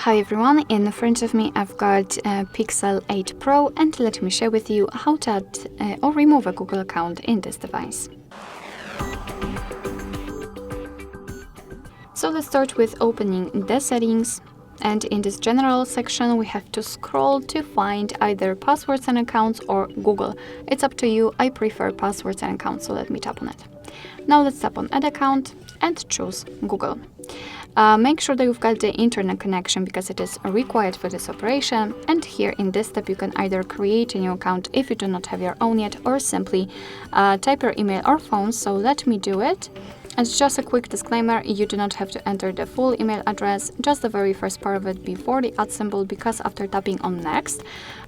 Hi everyone, in front of me I've got Pixel 8 Pro, and let me share with you how to add or remove a Google account in this device. So let's start with opening the settings, and in this general section we have to scroll to find either passwords and accounts or Google. It's up to you. I prefer passwords and accounts, so let me tap on it. Now let's tap on add account and choose Google. Make sure that you've got the internet connection because it is required for this operation, and here in this step you can either create a new account if you do not have your own yet, or simply type your email or phone. So let me do it. And just a quick disclaimer, you do not have to enter the full email address, just the very first part of it before the @ symbol, because after tapping on next,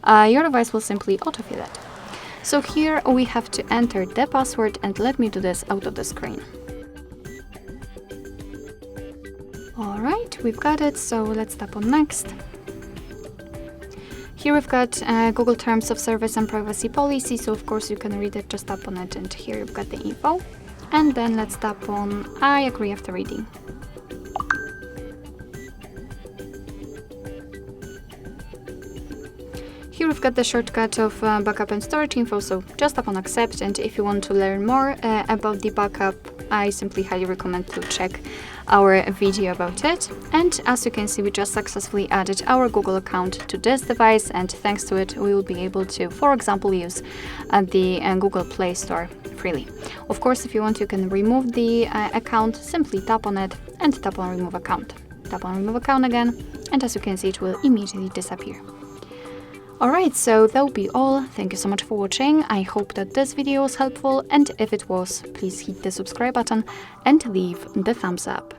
your device will simply autofill it. So here we have to enter the password, and let me do this out of the screen. Alright, we've got it, so let's tap on next. Here we've got Google Terms of Service and Privacy Policy, so of course you can read it, just tap on it, and here you've got the info. And then let's tap on I agree after reading. Here we've got the shortcut of backup and storage info, so just tap on accept, and if you want to learn more about the backup, I simply highly recommend to check our video about it. And as you can see, we just successfully added our Google account to this device, and thanks to it we will be able to, for example, use the Google Play Store freely. Of course, if you want, you can remove the account. Simply tap on it and tap on remove account. Tap on remove account again, and as you can see, it will immediately disappear. Alright, so that will be all. Thank you so much for watching. I hope that this video was helpful, and if it was, please hit the subscribe button and leave the thumbs up.